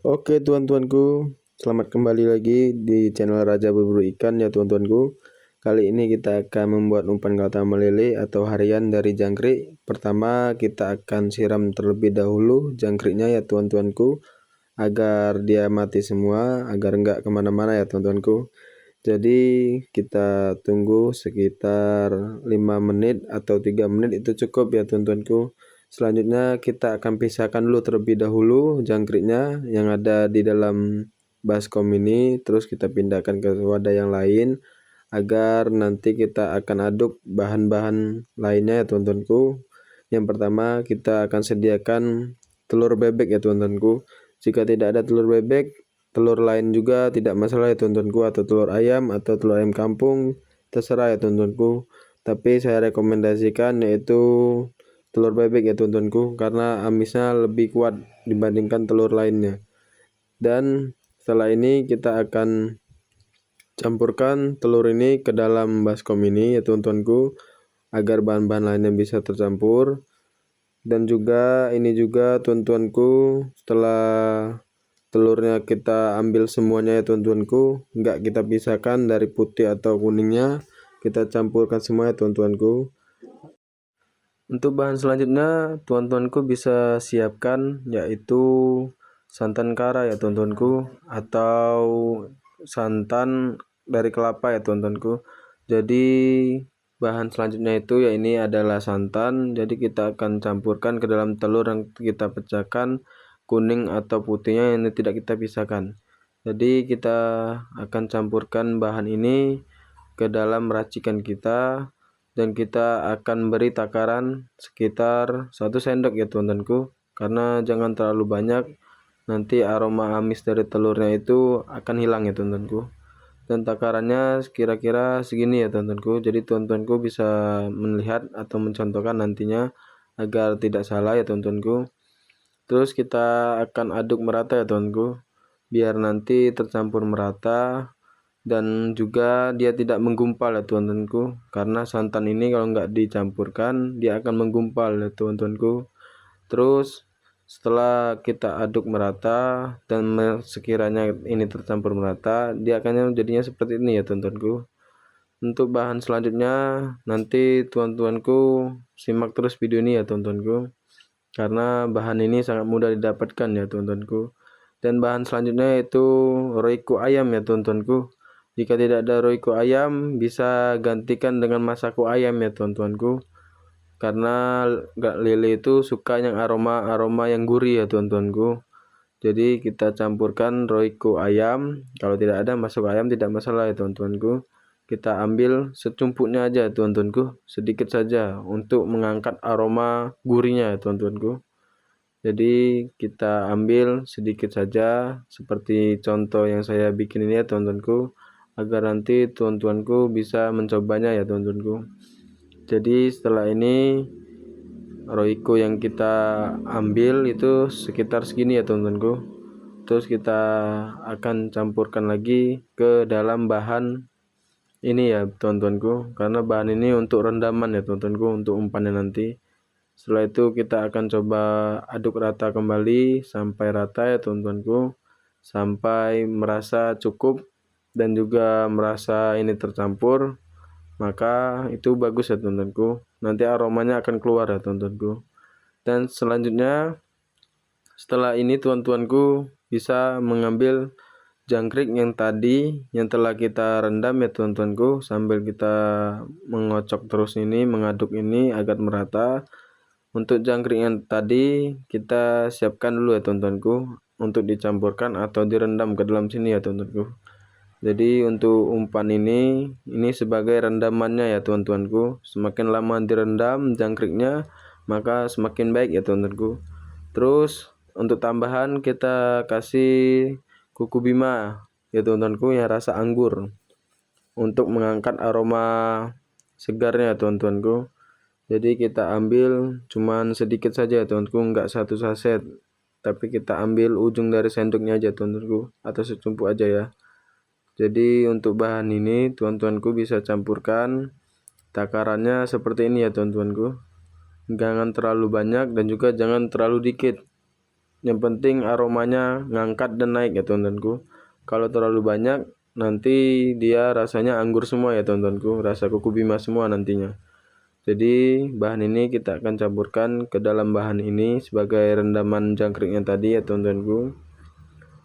Oke tuan-tuanku, selamat kembali lagi di channel Raja Berburu Ikan ya tuan-tuanku. Kali ini kita akan membuat umpan kata melele atau harian dari jangkrik. Pertama kita akan siram terlebih dahulu jangkriknya ya tuan-tuanku, agar dia mati semua, agar enggak kemana-mana ya tuan-tuanku. Jadi kita tunggu sekitar 5 menit atau 3 menit itu cukup ya tuan-tuanku. Selanjutnya kita akan pisahkan dulu terlebih dahulu jangkriknya yang ada di dalam baskom ini, terus kita pindahkan ke wadah yang lain agar nanti kita akan aduk bahan-bahan lainnya ya teman-temanku. Yang pertama kita akan sediakan telur bebek ya teman-temanku. Jika tidak ada telur bebek, telur lain juga tidak masalah ya teman-temanku, atau telur ayam atau telur ayam kampung, terserah ya teman-temanku. Tapi saya rekomendasikan yaitu telur bebek ya teman-temanku, karena amisnya lebih kuat dibandingkan telur lainnya. Dan setelah ini kita akan campurkan telur ini ke dalam baskom ini ya teman-temanku, agar bahan-bahan lainnya bisa tercampur. Dan juga ini juga teman-temanku, setelah telurnya kita ambil semuanya ya teman-temanku, enggak kita pisahkan dari putih atau kuningnya, kita campurkan semua ya teman-temanku. Untuk bahan selanjutnya teman-temanku bisa siapkan yaitu santan kara ya teman-temanku, atau santan dari kelapa ya teman-temanku. Jadi bahan selanjutnya itu ya ini adalah santan. Jadi kita akan campurkan ke dalam telur yang kita pecahkan, kuning atau putihnya yang tidak kita pisahkan. Jadi kita akan campurkan bahan ini ke dalam racikan kita, dan kita akan beri takaran sekitar 1 sendok ya teman-temanku, karena jangan terlalu banyak, nanti aroma amis dari telurnya itu akan hilang ya teman-temanku. Dan takarannya kira-kira segini ya teman-temanku, jadi teman-temanku bisa melihat atau mencontohkan nantinya agar tidak salah ya teman-temanku. Terus kita akan aduk merata ya teman-temanku, biar nanti tercampur merata dan juga dia tidak menggumpal ya teman-temanku, karena santan ini kalau nggak dicampurkan dia akan menggumpal ya teman-temanku. Terus setelah kita aduk merata dan sekiranya ini tercampur merata, dia akan jadinya seperti ini ya teman-temanku. Untuk bahan selanjutnya nanti teman-temanku simak terus video ini ya teman-temanku, karena bahan ini sangat mudah didapatkan ya teman-temanku. Dan bahan selanjutnya yaitu roiko ayam ya teman-temanku. Jika tidak ada roiko ayam, bisa gantikan dengan masako ayam ya teman-temanku, karena lele itu suka yang aroma yang gurih ya teman-temanku. Jadi kita campurkan roiko ayam, kalau tidak ada masako ayam tidak masalah ya teman-temanku. Kita ambil secumpuknya aja teman-temanku, sedikit saja untuk mengangkat aroma gurihnya ya teman-temanku. Jadi kita ambil sedikit saja seperti contoh yang saya bikin ini ya teman-temanku, agar nanti teman-temanku bisa mencobanya ya teman-temanku. Jadi setelah ini roiko yang kita ambil itu sekitar segini ya teman-temanku. Terus kita akan campurkan lagi ke dalam bahan ini ya teman-temanku, karena bahan ini untuk rendaman ya teman-temanku, untuk umpannya nanti. Setelah itu kita akan coba aduk rata kembali sampai rata ya teman-temanku, sampai merasa cukup dan juga merasa ini tercampur, maka itu bagus ya teman-temanku. Nanti aromanya akan keluar ya teman-temanku. Dan selanjutnya setelah ini teman-temanku bisa mengambil jangkrik yang tadi yang telah kita rendam ya teman-temanku, sambil kita mengocok terus ini, mengaduk ini agar merata. Untuk jangkrik yang tadi kita siapkan dulu ya teman-temanku, untuk dicampurkan atau direndam ke dalam sini ya teman-temanku. Jadi untuk umpan ini sebagai rendamannya ya teman-temanku. Semakin lama direndam jangkriknya, maka semakin baik ya teman-temanku. Terus untuk tambahan kita kasih kuku bima ya teman-temanku, yang rasa anggur, untuk mengangkat aroma segarnya ya teman-temanku. Jadi kita ambil cuman sedikit saja ya teman-temanku, enggak 1 saset, tapi kita ambil ujung dari sendoknya aja teman-temanku, atau secumpuk aja ya. Jadi untuk bahan ini teman-temanku bisa campurkan takarannya seperti ini ya teman-temanku, jangan terlalu banyak dan juga jangan terlalu dikit. Yang penting aromanya ngangkat dan naik ya teman-temanku. Kalau terlalu banyak nanti dia rasanya anggur semua ya teman-temanku, rasa kuku bima semua nantinya. Jadi bahan ini kita akan campurkan ke dalam bahan ini sebagai rendaman jangkriknya tadi ya teman-temanku.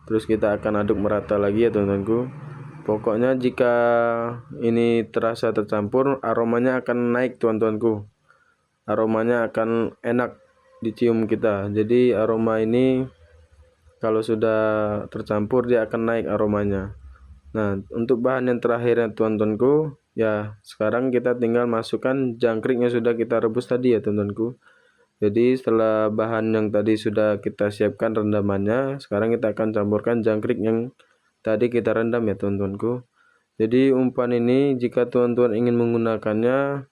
Terus kita akan aduk merata lagi ya teman-temanku. Pokoknya jika ini terasa tercampur, aromanya akan naik teman-temanku. Aromanya akan enak dicium kita. Jadi aroma ini kalau sudah tercampur dia akan naik aromanya. Nah, untuk bahan yang terakhir ya teman-temanku, ya sekarang kita tinggal masukkan jangkrik yang sudah kita rebus tadi ya teman-temanku. Jadi setelah bahan yang tadi sudah kita siapkan rendamannya, sekarang kita akan campurkan jangkrik yang tadi kita rendam ya teman-temanku. Jadi umpan ini jika teman-teman ingin menggunakannya,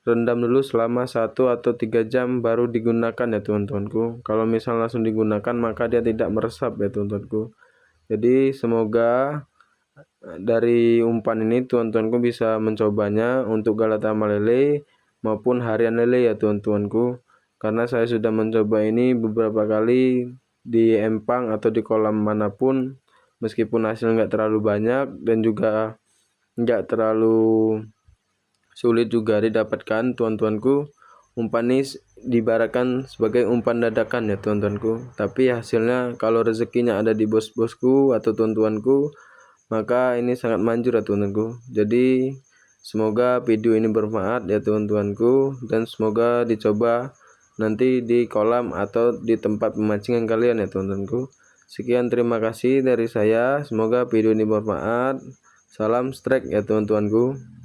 rendam dulu selama 1 atau 3 jam baru digunakan ya teman-temanku. Kalau misal langsung digunakan maka dia tidak meresap ya teman-temanku. Jadi semoga dari umpan ini teman-temanku bisa mencobanya untuk galatama lele maupun harian lele ya teman-temanku. Karena saya sudah mencoba ini beberapa kali di empang atau di kolam manapun, meskipun hasil nggak terlalu banyak dan juga nggak terlalu sulit juga didapatkan teman-temanku. Umpan ini diibaratkan sebagai umpan dadakan ya teman-temanku, tapi hasilnya kalau rezekinya ada di bos-bosku atau teman-temanku, maka ini sangat manjur ya teman-temanku. Jadi semoga video ini bermanfaat ya teman-temanku, dan semoga dicoba nanti di kolam atau di tempat pemancingan kalian ya teman-temanku. Sekian, terima kasih dari saya, semoga video ini bermanfaat. Salam strike ya teman-temanku.